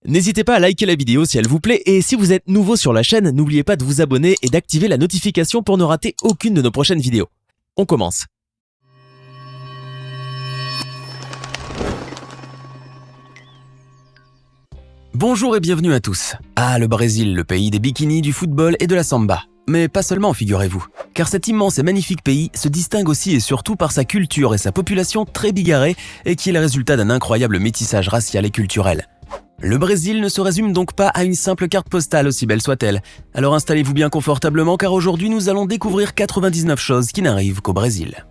N'hésitez pas à liker la vidéo si elle vous plaît et si vous êtes nouveau sur la chaîne, n'oubliez pas de vous abonner et d'activer la notification pour ne rater aucune de nos prochaines vidéos. On commence. Bonjour et bienvenue à tous. Ah, le Brésil, le pays des bikinis, du football et de la samba. Mais pas seulement, figurez-vous. Car cet immense et magnifique pays se distingue aussi et surtout par sa culture et sa population très bigarrée et qui est le résultat d'un incroyable métissage racial et culturel. Le Brésil ne se résume donc pas à une simple carte postale, aussi belle soit-elle. Alors installez-vous bien confortablement car aujourd'hui nous allons découvrir 99 choses qui n'arrivent qu'au Brésil.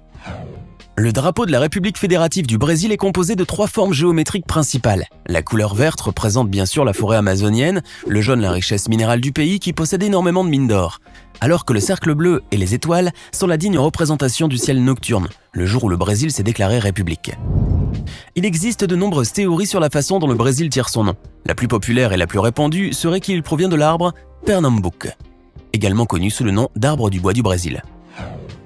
Le drapeau de la République fédérative du Brésil est composé de 3 formes géométriques principales. La couleur verte représente bien sûr la forêt amazonienne, le jaune la richesse minérale du pays qui possède énormément de mines d'or, alors que le cercle bleu et les étoiles sont la digne représentation du ciel nocturne, le jour où le Brésil s'est déclaré république. Il existe de nombreuses théories sur la façon dont le Brésil tire son nom. La plus populaire et la plus répandue serait qu'il provient de l'arbre Pernambuco, également connu sous le nom d'arbre du bois du Brésil.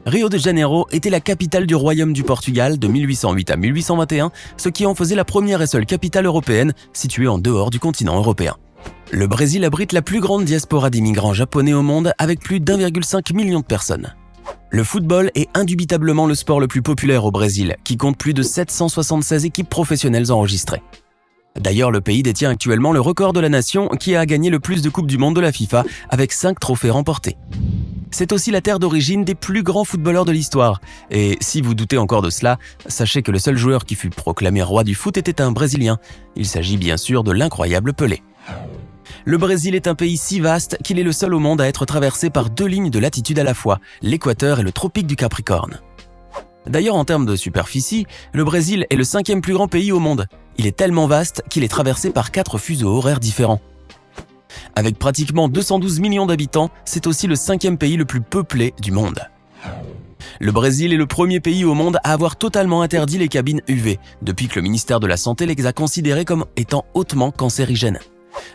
Rio de Janeiro était la capitale du royaume du Portugal de 1808 à 1821, ce qui en faisait la première et seule capitale européenne située en dehors du continent européen. Le Brésil abrite la plus grande diaspora d'immigrants japonais au monde avec plus d'1,5 million de personnes. Le football est indubitablement le sport le plus populaire au Brésil, qui compte plus de 776 équipes professionnelles enregistrées. D'ailleurs, le pays détient actuellement le record de la nation qui a gagné le plus de coupes du monde de la FIFA avec 5 trophées remportés. C'est aussi la terre d'origine des plus grands footballeurs de l'histoire. Et si vous doutez encore de cela, sachez que le seul joueur qui fut proclamé roi du foot était un Brésilien. Il s'agit bien sûr de l'incroyable Pelé. Le Brésil est un pays si vaste qu'il est le seul au monde à être traversé par 2 lignes de latitude à la fois, l'équateur et le tropique du Capricorne. D'ailleurs, en termes de superficie, le Brésil est le 5e plus grand pays au monde. Il est tellement vaste qu'il est traversé par 4 fuseaux horaires différents. Avec pratiquement 212 millions d'habitants, c'est aussi le 5e pays le plus peuplé du monde. Le Brésil est le premier pays au monde à avoir totalement interdit les cabines UV, depuis que le ministère de la Santé les a considérées comme étant hautement cancérigènes.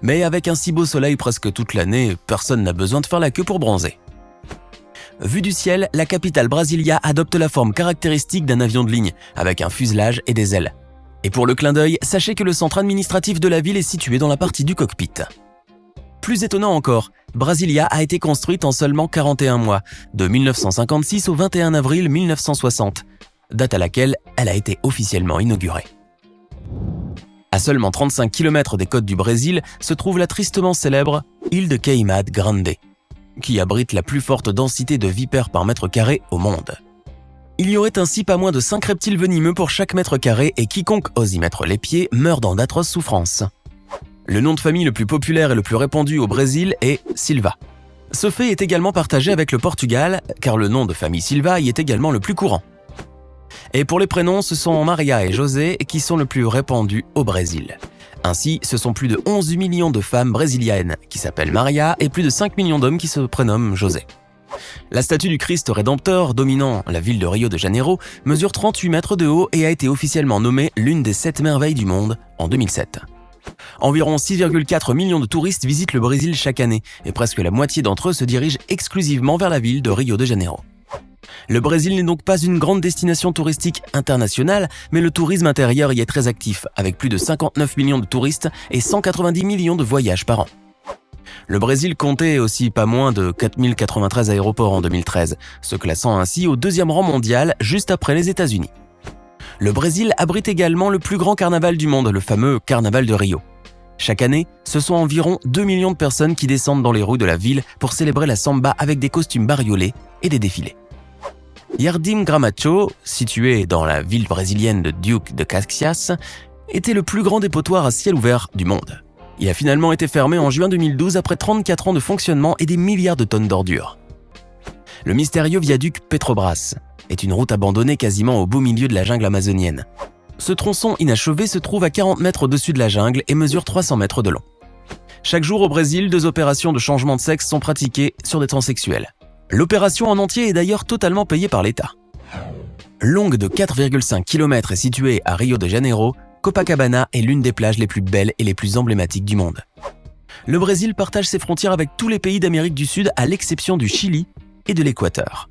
Mais avec un si beau soleil presque toute l'année, personne n'a besoin de faire la queue pour bronzer. Vue du ciel, la capitale Brasilia adopte la forme caractéristique d'un avion de ligne, avec un fuselage et des ailes. Et pour le clin d'œil, sachez que le centre administratif de la ville est situé dans la partie du cockpit. Plus étonnant encore, Brasilia a été construite en seulement 41 mois, de 1956 au 21 avril 1960, date à laquelle elle a été officiellement inaugurée. À seulement 35 km des côtes du Brésil se trouve la tristement célèbre île de Queimad Grande, qui abrite la plus forte densité de vipères par mètre carré au monde. Il y aurait ainsi pas moins de 5 reptiles venimeux pour chaque mètre carré et quiconque ose y mettre les pieds meurt dans d'atroces souffrances. Le nom de famille le plus populaire et le plus répandu au Brésil est Silva. Ce fait est également partagé avec le Portugal, car le nom de famille Silva y est également le plus courant. Et pour les prénoms, ce sont Maria et José qui sont le plus répandus au Brésil. Ainsi, ce sont plus de 11 millions de femmes brésiliennes qui s'appellent Maria et plus de 5 millions d'hommes qui se prénomment José. La statue du Christ Rédempteur, dominant la ville de Rio de Janeiro, mesure 38 mètres de haut et a été officiellement nommée l'une des 7 merveilles du monde en 2007. Environ 6,4 millions de touristes visitent le Brésil chaque année et presque la moitié d'entre eux se dirigent exclusivement vers la ville de Rio de Janeiro. Le Brésil n'est donc pas une grande destination touristique internationale, mais le tourisme intérieur y est très actif, avec plus de 59 millions de touristes et 190 millions de voyages par an. Le Brésil comptait aussi pas moins de 4093 aéroports en 2013, se classant ainsi au 2e rang mondial, juste après les États-Unis. Le Brésil abrite également le plus grand carnaval du monde, le fameux Carnaval de Rio. Chaque année, ce sont environ 2 millions de personnes qui descendent dans les rues de la ville pour célébrer la samba avec des costumes bariolés et des défilés. Jardim Gramacho, situé dans la ville brésilienne de Duque de Caxias, était le plus grand dépotoir à ciel ouvert du monde. Il a finalement été fermé en juin 2012 après 34 ans de fonctionnement et des milliards de tonnes d'ordures. Le mystérieux viaduc Petrobras est une route abandonnée quasiment au beau milieu de la jungle amazonienne. Ce tronçon inachevé se trouve à 40 mètres au-dessus de la jungle et mesure 300 mètres de long. Chaque jour au Brésil, 2 opérations de changement de sexe sont pratiquées sur des transsexuels. L'opération en entier est d'ailleurs totalement payée par l'État. Longue de 4,5 km et située à Rio de Janeiro, Copacabana est l'une des plages les plus belles et les plus emblématiques du monde. Le Brésil partage ses frontières avec tous les pays d'Amérique du Sud à l'exception du Chili et de l'Équateur.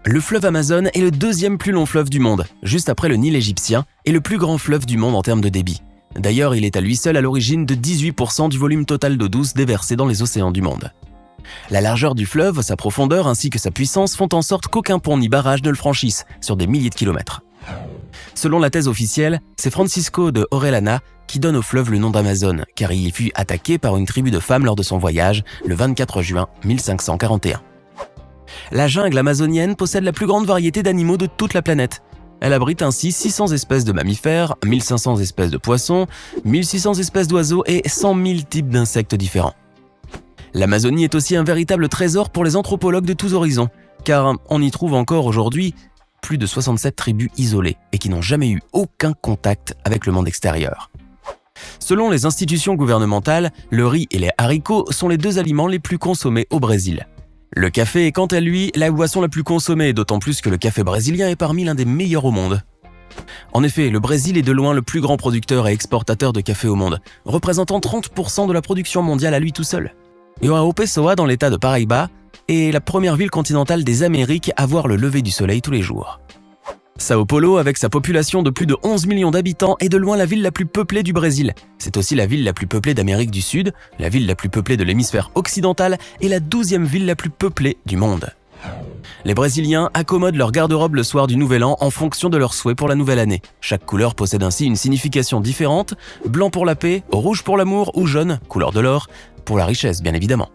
Le fleuve Amazone est le 2e plus long fleuve du monde, juste après le Nil égyptien, et le plus grand fleuve du monde en termes de débit. D'ailleurs, il est à lui seul à l'origine de 18% du volume total d'eau douce déversé dans les océans du monde. La largeur du fleuve, sa profondeur ainsi que sa puissance font en sorte qu'aucun pont ni barrage ne le franchisse sur des milliers de kilomètres. Selon la thèse officielle, c'est Francisco de Orellana qui donne au fleuve le nom d'Amazone, car il y fut attaqué par une tribu de femmes lors de son voyage, le 24 juin 1541. La jungle amazonienne possède la plus grande variété d'animaux de toute la planète. Elle abrite ainsi 600 espèces de mammifères, 1500 espèces de poissons, 1600 espèces d'oiseaux et 100 000 types d'insectes différents. L'Amazonie est aussi un véritable trésor pour les anthropologues de tous horizons, car on y trouve encore aujourd'hui plus de 67 tribus isolées et qui n'ont jamais eu aucun contact avec le monde extérieur. Selon les institutions gouvernementales, le riz et les haricots sont les 2 aliments les plus consommés au Brésil. Le café est quant à lui la boisson la plus consommée, d'autant plus que le café brésilien est parmi l'un des meilleurs au monde. En effet, le Brésil est de loin le plus grand producteur et exportateur de café au monde, représentant 30% de la production mondiale à lui tout seul. João Pessoa, dans l'état de Paraíba, est la première ville continentale des Amériques à voir le lever du soleil tous les jours. Sao Paulo, avec sa population de plus de 11 millions d'habitants, est de loin la ville la plus peuplée du Brésil. C'est aussi la ville la plus peuplée d'Amérique du Sud, la ville la plus peuplée de l'hémisphère occidental et la 12e ville la plus peuplée du monde. Les Brésiliens accommodent leur garde-robe le soir du Nouvel An en fonction de leurs souhaits pour la nouvelle année. Chaque couleur possède ainsi une signification différente, blanc pour la paix, rouge pour l'amour ou jaune, couleur de l'or, pour la richesse bien évidemment.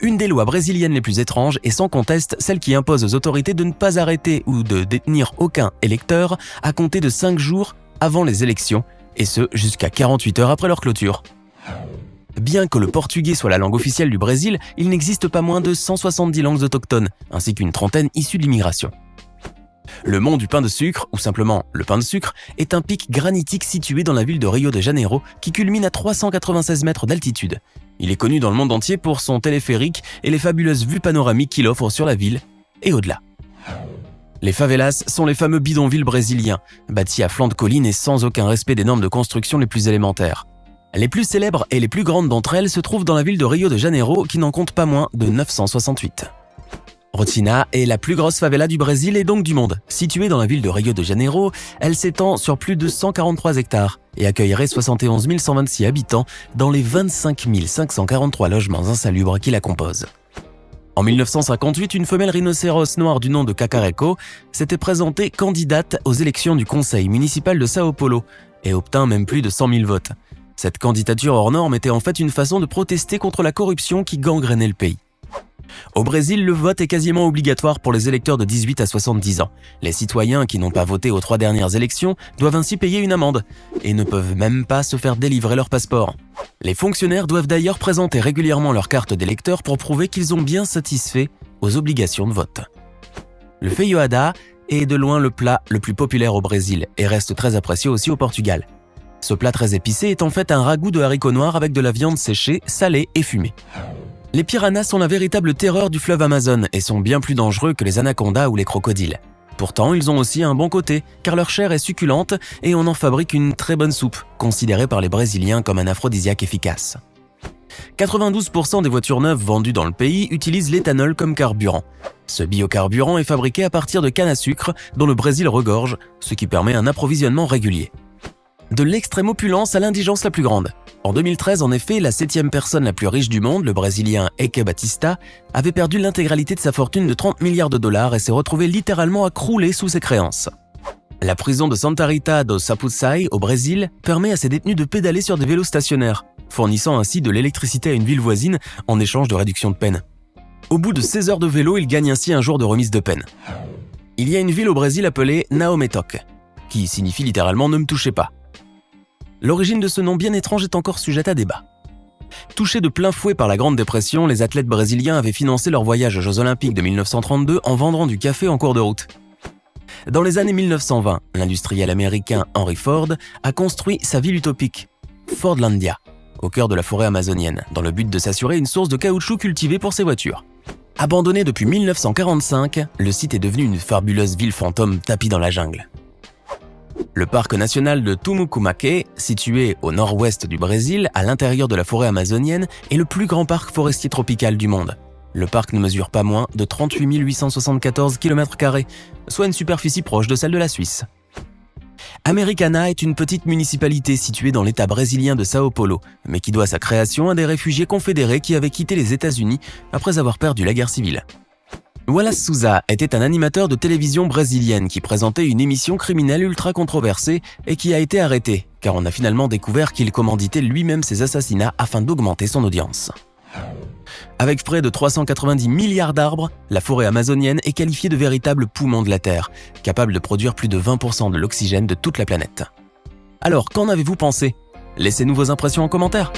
Une des lois brésiliennes les plus étranges est sans conteste celle qui impose aux autorités de ne pas arrêter ou de détenir aucun électeur à compter de 5 jours avant les élections, et ce jusqu'à 48 heures après leur clôture. Bien que le portugais soit la langue officielle du Brésil, il n'existe pas moins de 170 langues autochtones, ainsi qu'une trentaine issues de l'immigration. Le mont du pain de sucre, ou simplement le pain de sucre, est un pic granitique situé dans la ville de Rio de Janeiro qui culmine à 396 mètres d'altitude. Il est connu dans le monde entier pour son téléphérique et les fabuleuses vues panoramiques qu'il offre sur la ville et au-delà. Les favelas sont les fameux bidonvilles brésiliens, bâtis à flanc de collines et sans aucun respect des normes de construction les plus élémentaires. Les plus célèbres et les plus grandes d'entre elles se trouvent dans la ville de Rio de Janeiro qui n'en compte pas moins de 968. Rotina est la plus grosse favela du Brésil et donc du monde. Située dans la ville de Rio de Janeiro, elle s'étend sur plus de 143 hectares et accueillerait 71 126 habitants dans les 25 543 logements insalubres qui la composent. En 1958, une femelle rhinocéros noire du nom de Cacareco s'était présentée candidate aux élections du conseil municipal de Sao Paulo et obtint même plus de 100 000 votes. Cette candidature hors norme était en fait une façon de protester contre la corruption qui gangrénait le pays. Au Brésil, le vote est quasiment obligatoire pour les électeurs de 18 à 70 ans. Les citoyens qui n'ont pas voté aux 3 dernières élections doivent ainsi payer une amende et ne peuvent même pas se faire délivrer leur passeport. Les fonctionnaires doivent d'ailleurs présenter régulièrement leur carte d'électeur pour prouver qu'ils ont bien satisfait aux obligations de vote. Le feijoada est de loin le plat le plus populaire au Brésil et reste très apprécié aussi au Portugal. Ce plat très épicé est en fait un ragoût de haricots noirs avec de la viande séchée, salée et fumée. Les piranhas sont la véritable terreur du fleuve Amazone et sont bien plus dangereux que les anacondas ou les crocodiles. Pourtant, ils ont aussi un bon côté, car leur chair est succulente et on en fabrique une très bonne soupe, considérée par les Brésiliens comme un aphrodisiaque efficace. 92% des voitures neuves vendues dans le pays utilisent l'éthanol comme carburant. Ce biocarburant est fabriqué à partir de canne à sucre dont le Brésil regorge, ce qui permet un approvisionnement régulier. De l'extrême opulence à l'indigence la plus grande. En 2013, en effet, la 7e personne la plus riche du monde, le Brésilien Eike Batista, avait perdu l'intégralité de sa fortune de 30 milliards de dollars et s'est retrouvé littéralement à crouler sous ses créances. La prison de Santa Rita do Sapucaí, au Brésil, permet à ses détenus de pédaler sur des vélos stationnaires, fournissant ainsi de l'électricité à une ville voisine en échange de réduction de peine. Au bout de 16 heures de vélo, il gagne ainsi un jour de remise de peine. Il y a une ville au Brésil appelée Naometok, qui signifie littéralement « ne me touchez pas ». L'origine de ce nom bien étrange est encore sujette à débat. Touchés de plein fouet par la Grande Dépression, les athlètes brésiliens avaient financé leur voyage aux Jeux Olympiques de 1932 en vendant du café en cours de route. Dans les années 1920, l'industriel américain Henry Ford a construit sa ville utopique, Fordlandia, au cœur de la forêt amazonienne, dans le but de s'assurer une source de caoutchouc cultivée pour ses voitures. Abandonné depuis 1945, le site est devenu une fabuleuse ville fantôme tapie dans la jungle. Le parc national de Tumucumaque, situé au nord-ouest du Brésil, à l'intérieur de la forêt amazonienne, est le plus grand parc forestier tropical du monde. Le parc ne mesure pas moins de 38 874 km², soit une superficie proche de celle de la Suisse. Americana est une petite municipalité située dans l'état brésilien de São Paulo, mais qui doit sa création à des réfugiés confédérés qui avaient quitté les États-Unis après avoir perdu la guerre civile. Wallace Souza était un animateur de télévision brésilienne qui présentait une émission criminelle ultra controversée et qui a été arrêté, car on a finalement découvert qu'il commanditait lui-même ses assassinats afin d'augmenter son audience. Avec près de 390 milliards d'arbres, la forêt amazonienne est qualifiée de véritable poumon de la Terre, capable de produire plus de 20% de l'oxygène de toute la planète. Alors, qu'en avez-vous pensé ? Laissez-nous vos impressions en commentaire.